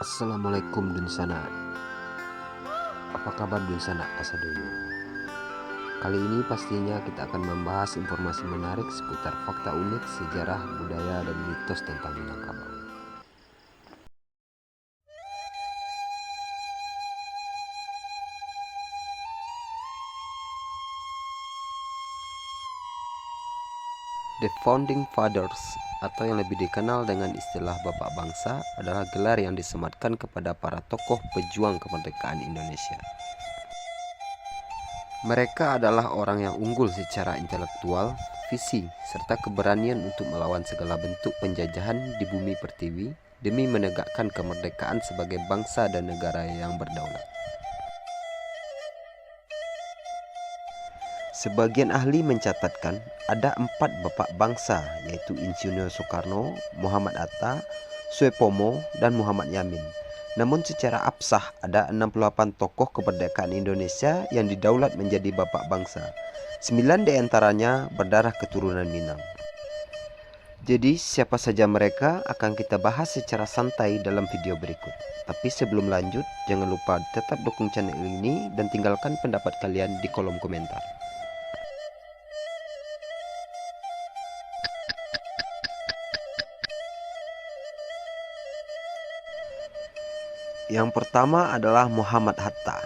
Assalamualaikum Dunsana. Apa kabar Dunsana Asadoyo? Kali ini pastinya kita akan membahas informasi menarik seputar fakta unik, sejarah, budaya, dan mitos tentang Minangkabau. The Founding Fathers, atau yang lebih dikenal dengan istilah Bapak Bangsa, adalah gelar yang disematkan kepada para tokoh pejuang kemerdekaan Indonesia. Mereka adalah orang yang unggul secara intelektual, visi, serta keberanian untuk melawan segala bentuk penjajahan di bumi pertiwi demi menegakkan kemerdekaan sebagai bangsa dan negara yang berdaulat. Sebagian ahli mencatatkan ada 4 bapak bangsa, yaitu Insinyur Soekarno, Muhammad Hatta, Suepomo, dan Muhammad Yamin. Namun secara absah ada 68 tokoh kemerdekaan Indonesia yang didaulat menjadi bapak bangsa. 9 diantaranya berdarah keturunan Minang. Jadi siapa saja mereka akan kita bahas secara santai dalam video berikut. Tapi sebelum lanjut, jangan lupa tetap dukung channel ini dan tinggalkan pendapat kalian di kolom komentar. Yang pertama adalah Muhammad Hatta.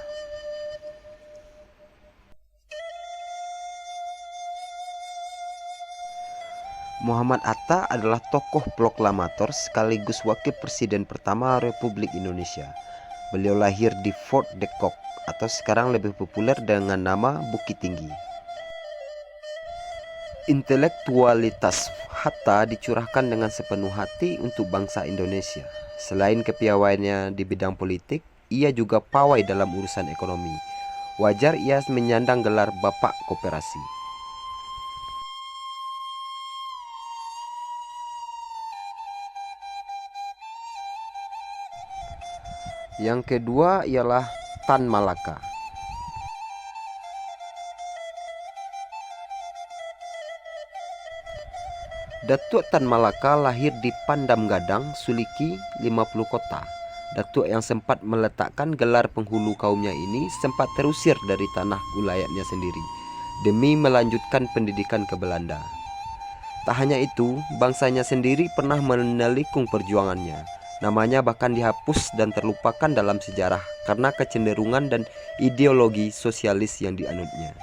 Muhammad Hatta adalah tokoh proklamator sekaligus wakil presiden pertama Republik Indonesia. Beliau lahir di Fort de Kock atau sekarang lebih populer dengan nama Bukit Tinggi. Intelektualitas Hatta dicurahkan dengan sepenuh hati untuk bangsa Indonesia. Selain kepiawaiannya di bidang politik, ia juga pawai dalam urusan ekonomi. Wajar ia menyandang gelar Bapak Koperasi. Yang kedua ialah Tan Malaka. Datuk Tan Malaka lahir di Pandam Gadang, Suliki, 50 Kota. Datuk yang sempat meletakkan gelar penghulu kaumnya ini sempat terusir dari tanah wilayahnya sendiri demi melanjutkan pendidikan ke Belanda. Tak hanya itu, bangsanya sendiri pernah menelikung perjuangannya. Namanya bahkan dihapus dan terlupakan dalam sejarah karena kecenderungan dan ideologi sosialis yang dianutnya.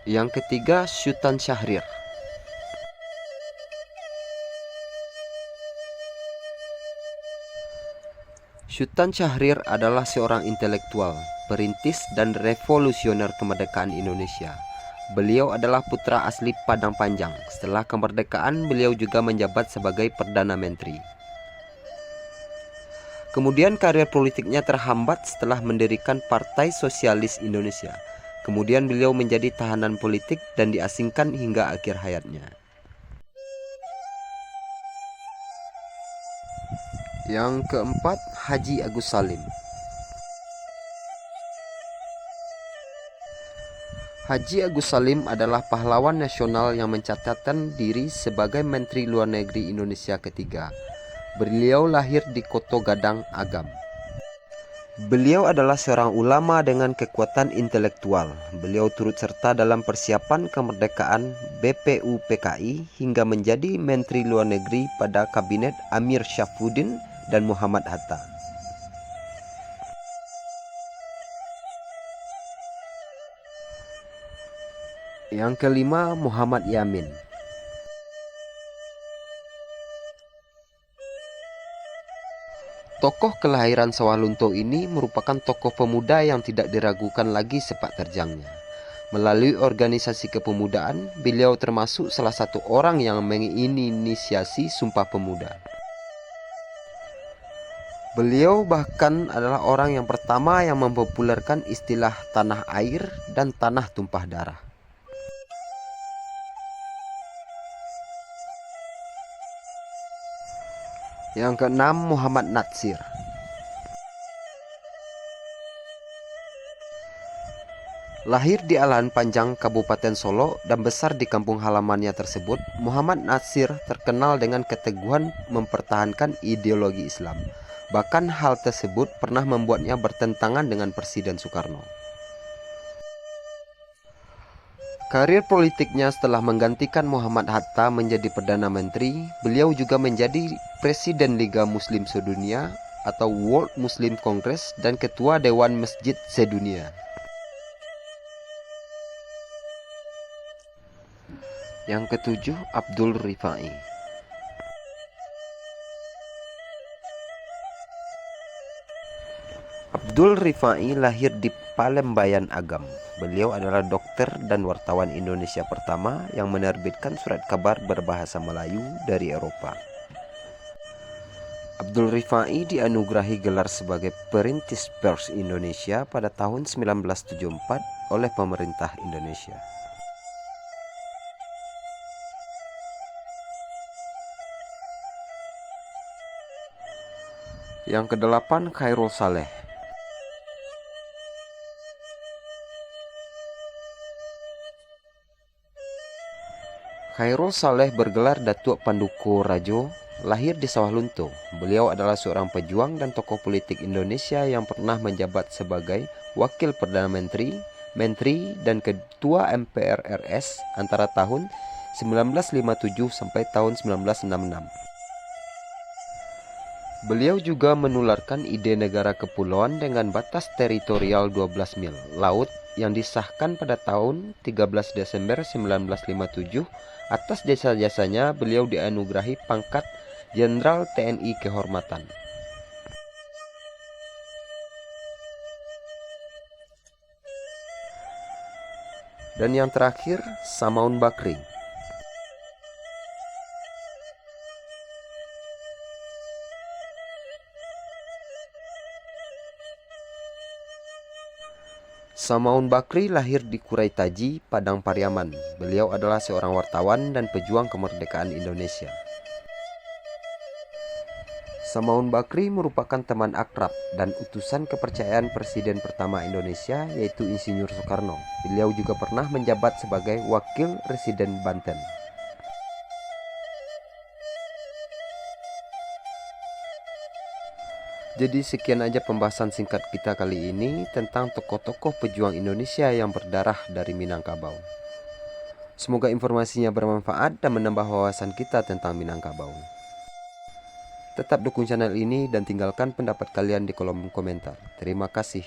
Yang ketiga, Sultan Syahrir. Sultan Syahrir adalah seorang intelektual, perintis dan revolusioner kemerdekaan Indonesia. Beliau adalah putra asli Padang Panjang. Setelah kemerdekaan, beliau juga menjabat sebagai Perdana Menteri. Kemudian karir politiknya terhambat setelah mendirikan Partai Sosialis Indonesia. Kemudian beliau menjadi tahanan politik dan diasingkan hingga akhir hayatnya. Yang keempat, Haji Agus Salim. Haji Agus Salim adalah pahlawan nasional yang mencatatkan diri sebagai Menteri Luar Negeri Indonesia ketiga. Beliau lahir di Koto Gadang, Agam. Beliau adalah seorang ulama dengan kekuatan intelektual. Beliau turut serta dalam persiapan kemerdekaan BPU PKI hingga menjadi Menteri Luar Negeri pada Kabinet Amir Syafruddin dan Muhammad Hatta. Yang kelima, Muhammad Yamin. Tokoh kelahiran Sawah Lunto ini merupakan tokoh pemuda yang tidak diragukan lagi sepak terjangnya. Melalui organisasi kepemudaan, beliau termasuk salah satu orang yang menginisiasi Sumpah Pemuda. Beliau bahkan adalah orang yang pertama yang mempopulerkan istilah tanah air dan tanah tumpah darah. Yang keenam, Muhammad Natsir. Lahir di Alan Panjang, Kabupaten Solo dan besar di kampung halamannya tersebut, Muhammad Natsir terkenal dengan keteguhan mempertahankan ideologi Islam. Bahkan hal tersebut pernah membuatnya bertentangan dengan Presiden Soekarno. Karir politiknya setelah menggantikan Muhammad Hatta menjadi Perdana Menteri, beliau juga menjadi Presiden Liga Muslim Sedunia atau World Muslim Congress dan Ketua Dewan Masjid Sedunia. Yang ketujuh, Abdul Rifai. Abdul Rifai lahir di Palembayan Agam. Beliau adalah dokter dan wartawan Indonesia pertama yang menerbitkan surat kabar berbahasa Melayu dari Eropa. Abdul Rifai dianugerahi gelar sebagai Perintis Pers Indonesia pada tahun 1974 oleh pemerintah Indonesia. Yang kedelapan, Khairul Saleh. Khairul Saleh bergelar Datuk Panduko Rajo, lahir di Sawah Lunto. Beliau adalah seorang pejuang dan tokoh politik Indonesia yang pernah menjabat sebagai Wakil Perdana Menteri, Menteri, dan Ketua MPR RS antara tahun 1957 sampai tahun 1966. Beliau juga menularkan ide negara kepulauan dengan batas teritorial 12 mil laut yang disahkan pada tahun 13 Desember 1957. Atas jasa-jasanya beliau dianugerahi pangkat Jenderal TNI Kehormatan. Dan yang terakhir, Samaun Bakri. Samaun Bakri lahir di Kuraitaji, Padang Pariaman. Beliau adalah seorang wartawan dan pejuang kemerdekaan Indonesia. Samaun Bakri merupakan teman akrab dan utusan kepercayaan Presiden pertama Indonesia, yaitu Insinyur Soekarno. Beliau juga pernah menjabat sebagai Wakil Residen Banten. Jadi sekian aja pembahasan singkat kita kali ini tentang tokoh-tokoh pejuang Indonesia yang berdarah dari Minangkabau. Semoga informasinya bermanfaat dan menambah wawasan kita tentang Minangkabau. Tetap dukung channel ini dan tinggalkan pendapat kalian di kolom komentar. Terima kasih.